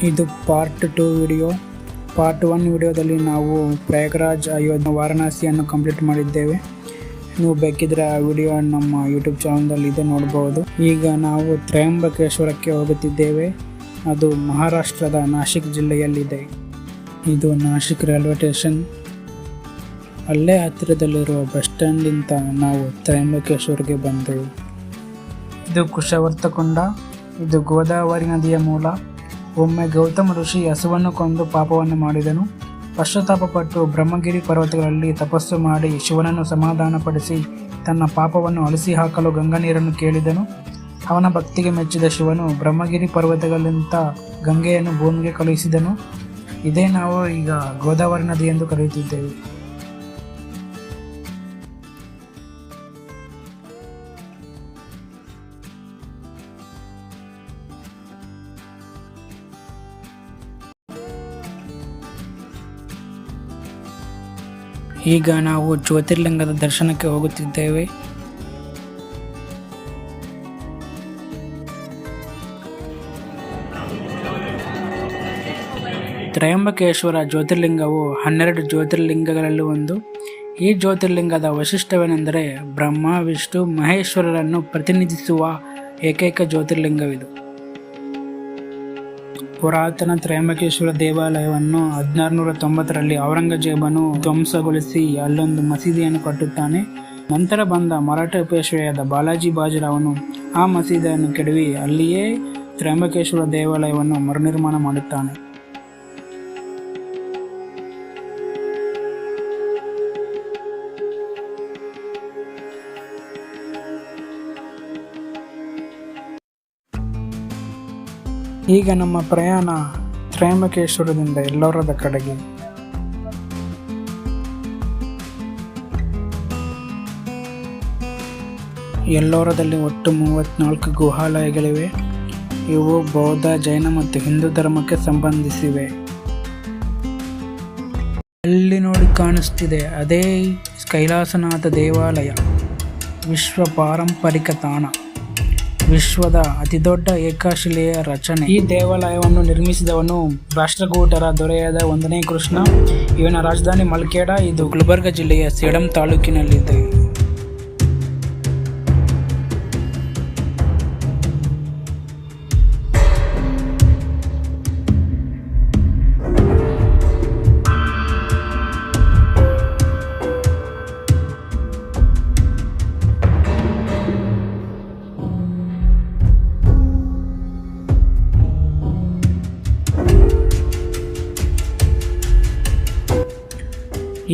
ಇದು part 2 video. Part 1 ವಿಡಿಯೋದಲ್ಲಿ ನಾವು ಪ್ರಯಾಗ್ರಾಜ್ ಅಯೋಧ್ಯೆ ವಾರಣಾಸಿಯನ್ನು ಕಂಪ್ಲೀಟ್ ಮಾಡಿದ್ದೇವೆ. ನೀವು ಬೇಕಿದ್ರೆ ಆ ವಿಡಿಯೋ ನಮ್ಮ ಯೂಟ್ಯೂಬ್ ಚಾನಲ್ನಲ್ಲಿ ಇದೆ, ನೋಡಬಹುದು. ಈಗ ನಾವು ತ್ರಯಂಬಕೇಶ್ವರಕ್ಕೆ ಹೋಗುತ್ತಿದ್ದೇವೆ. ಅದು ಮಹಾರಾಷ್ಟ್ರದ ನಾಶಿಕ್ ಜಿಲ್ಲೆಯಲ್ಲಿದೆ. ಇದು ನಾಶಿಕ್ ರೈಲ್ವೆ ಸ್ಟೇಷನ್. ಅಲ್ಲೇ ಹತ್ತಿರದಲ್ಲಿರುವ ಬಸ್ ಸ್ಟ್ಯಾಂಡಿಂದ ನಾವು ತ್ರಯಂಬಕೇಶ್ವರ್ಗೆ ಬಂದೆವು. ಇದು ಕುಶವರ್ತಕೊಂಡ. ಇದು ಗೋದಾವರಿ ನದಿಯ ಮೂಲ. ಒಮ್ಮೆ ಗೌತಮ ಋಷಿ ಹಸುವನ್ನು ಕೊಂದು ಪಾಪವನ್ನು ಮಾಡಿದನು. ಪಶ್ಚಾತ್ತಾಪಪಟ್ಟು ಬ್ರಹ್ಮಗಿರಿ ಪರ್ವತಗಳಲ್ಲಿ ತಪಸ್ಸು ಮಾಡಿ ಶಿವನನ್ನು ಸಮಾಧಾನಪಡಿಸಿ ತನ್ನ ಪಾಪವನ್ನು ಅಳಿಸಿ ಹಾಕಲು ಗಂಗಾ ನೀರನ್ನು ಕೇಳಿದನು. ಅವನ ಭಕ್ತಿಗೆ ಮೆಚ್ಚಿದ ಶಿವನು ಬ್ರಹ್ಮಗಿರಿ ಪರ್ವತಗಳಿಂದ ಗಂಗೆಯನ್ನು ಭೂಮಿಗೆ ಕಳುಹಿಸಿದನು. ಇದೇ ನಾವು ಈಗ ಗೋದಾವರಿ ನದಿ ಎಂದು ಕರೆಯುತ್ತಿದ್ದೇವೆ. ಈಗ ನಾವು ಜ್ಯೋತಿರ್ಲಿಂಗದ ದರ್ಶನಕ್ಕೆ ಹೋಗುತ್ತಿದ್ದೇವೆ. ತ್ರಯಂಬಕೇಶ್ವರ ಜ್ಯೋತಿರ್ಲಿಂಗವು 12 ಜ್ಯೋತಿರ್ಲಿಂಗಗಳಲ್ಲಿ ಒಂದು. ಈ ಜ್ಯೋತಿರ್ಲಿಂಗದ ವೈಶಿಷ್ಟ್ಯವೇನೆಂದರೆ ಬ್ರಹ್ಮ, ವಿಷ್ಣು, ಮಹೇಶ್ವರರನ್ನು ಪ್ರತಿನಿಧಿಸುವ ಏಕೈಕ ಜ್ಯೋತಿರ್ಲಿಂಗವಿದು. ಪುರಾತನ ತ್ರಯಂಬಕೇಶ್ವರ ದೇವಾಲಯವನ್ನು 1690ರಲ್ಲಿ ಔರಂಗಜೇಬನು ಧ್ವಂಸಗೊಳಿಸಿ ಅಲ್ಲೊಂದು ಮಸೀದಿಯನ್ನು ಕಟ್ಟುತ್ತಾನೆ. ನಂತರ ಬಂದ ಮರಾಠ ಪೇಶ್ವೆಯಾದ ಬಾಲಾಜಿ ಬಾಜಿರಾವನು ಆ ಮಸೀದಿಯನ್ನು ಕೆಡವಿ ಅಲ್ಲಿಯೇ ತ್ರಯಂಬಕೇಶ್ವರ ದೇವಾಲಯವನ್ನು ಮರುನಿರ್ಮಾಣ ಮಾಡುತ್ತಾನೆ. ಈಗ ನಮ್ಮ ಪ್ರಯಾಣ ತ್ರಯಂಬಕೇಶ್ವರದಿಂದ ಎಲ್ಲೋರದ ಕಡೆಗೆ. ಎಲ್ಲೋರದಲ್ಲಿ ಒಟ್ಟು 34 ಗುಹಾಲಯಗಳಿವೆ. ಇವು ಬೌದ್ಧ, ಜೈನ ಮತ್ತು ಹಿಂದೂ ಧರ್ಮಕ್ಕೆ ಸಂಬಂಧಿಸಿವೆ. ಅಲ್ಲಿ ನೋಡಿ ಕಾಣಿಸ್ತಿದೆ, ಅದೇ ಕೈಲಾಸನಾಥ ದೇವಾಲಯ, ವಿಶ್ವ ಪಾರಂಪರಿಕ ತಾಣ, ವಿಶ್ವದ ಅತಿದೊಡ್ಡ ಏಕಶಿಲೆಯ ರಚನೆ. ಈ ದೇವಾಲಯವನ್ನು ನಿರ್ಮಿಸಿದವನು ರಾಷ್ಟ್ರಕೂಟರ ದೊರೆಯಾದ 1ನೇ ಕೃಷ್ಣ. ಇವನ ರಾಜಧಾನಿ ಮಲ್ಕೇಡ. ಇದು ಗುಲ್ಬರ್ಗ ಜಿಲ್ಲೆಯ ಸೇಡಂ ತಾಲೂಕಿನಲ್ಲಿದೆ.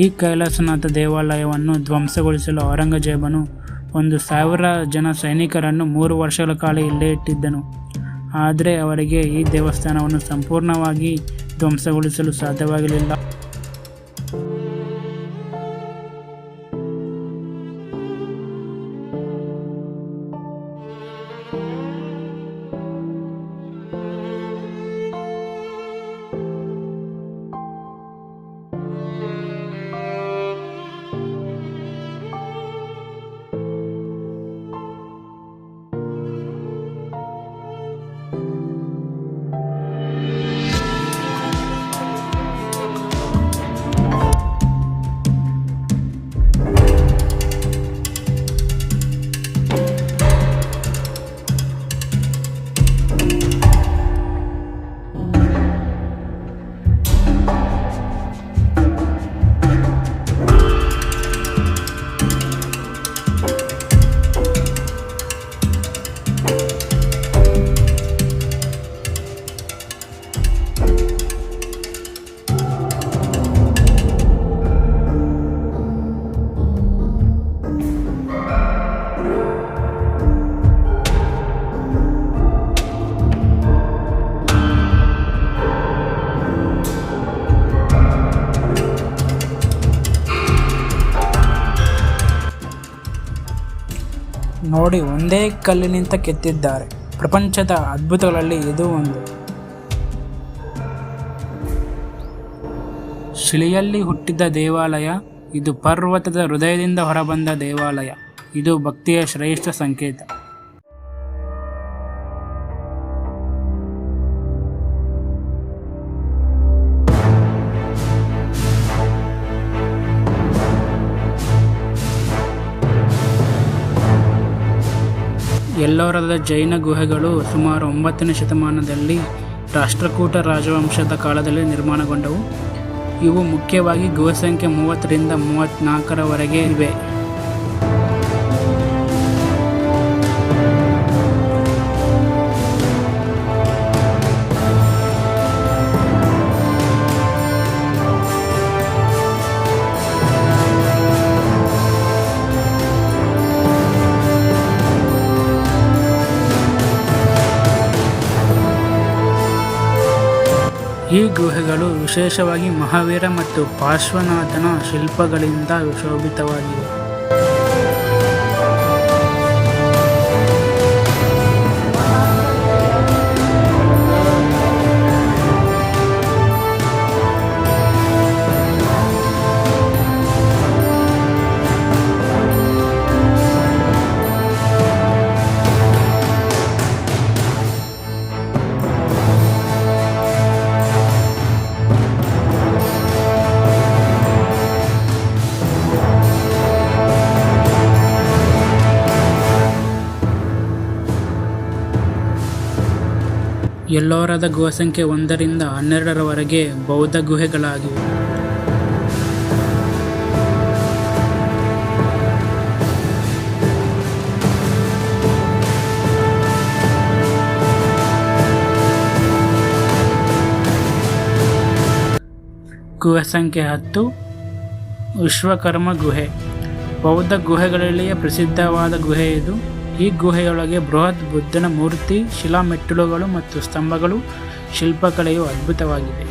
ಈ ಕೈಲಾಸನಾಥ ದೇವಾಲಯವನ್ನು ಧ್ವಂಸಗೊಳಿಸಲು ಔರಂಗಜೇಬನು 1,000 ಜನ ಸೈನಿಕರನ್ನು 3 ವರ್ಷಗಳ ಕಾಲ ಇಲ್ಲೇ ಇಟ್ಟಿದ್ದನು. ಆದರೆ ಅವರಿಗೆ ಈ ದೇವಸ್ಥಾನವನ್ನು ಸಂಪೂರ್ಣವಾಗಿ ಧ್ವಂಸಗೊಳಿಸಲು ಸಾಧ್ಯವಾಗಲಿಲ್ಲ. ನೋಡಿ, ಒಂದೇ ಕಲ್ಲಿನಿಂದ ಕೆತ್ತಿದ್ದಾರೆ. ಪ್ರಪಂಚದ ಅದ್ಭುತಗಳಲ್ಲಿ ಇದು ಒಂದು. ಶಿಲೆಯಲ್ಲಿ ಹುಟ್ಟಿದ ದೇವಾಲಯ. ಇದು ಪರ್ವತದ ಹೃದಯದಿಂದ ಹೊರಬಂದ ದೇವಾಲಯ. ಇದು ಭಕ್ತಿಯ ಶ್ರೇಷ್ಠ ಸಂಕೇತ. ಎಲ್ಲೋರದ ಜೈನ ಗುಹೆಗಳು ಸುಮಾರು 9ನೇ ಶತಮಾನದಲ್ಲಿ ರಾಷ್ಟ್ರಕೂಟ ರಾಜವಂಶದ ಕಾಲದಲ್ಲಿ ನಿರ್ಮಾಣಗೊಂಡವು. ಇವು ಮುಖ್ಯವಾಗಿ ಗುಹೆ ಸಂಖ್ಯೆ 30 ರಿಂದ 34ರವರೆಗೆ ಇವೆ. ಈ ಗುಹೆಗಳು ವಿಶೇಷವಾಗಿ ಮಹಾವೀರ ಮತ್ತು ಪಾರ್ಶ್ವನಾಥನ ಶಿಲ್ಪಗಳಿಂದ ಶೋಭಿತವಾಗಿವೆ. ಎಲ್ಲೋರದ ಗುಹೆ ಸಂಖ್ಯೆ 1 ರಿಂದ 12ರವರೆಗೆ ಬೌದ್ಧ ಗುಹೆಗಳಾಗಿವೆ. ಗುಹೆ ಸಂಖ್ಯೆ 10 ವಿಶ್ವಕರ್ಮ ಗುಹೆ. ಬೌದ್ಧ ಗುಹೆಗಳಲ್ಲಿಯೇ ಪ್ರಸಿದ್ಧವಾದ ಗುಹೆ ಇದು. ಈ ಗುಹೆಯೊಳಗೆ ಬೃಹತ್ ಬುದ್ಧನ ಮೂರ್ತಿ, ಶಿಲಾಮೆಟ್ಟಿಲುಗಳು ಮತ್ತು ಸ್ತಂಭಗಳು, ಶಿಲ್ಪಕಲೆಯು ಅದ್ಭುತವಾಗಿವೆ.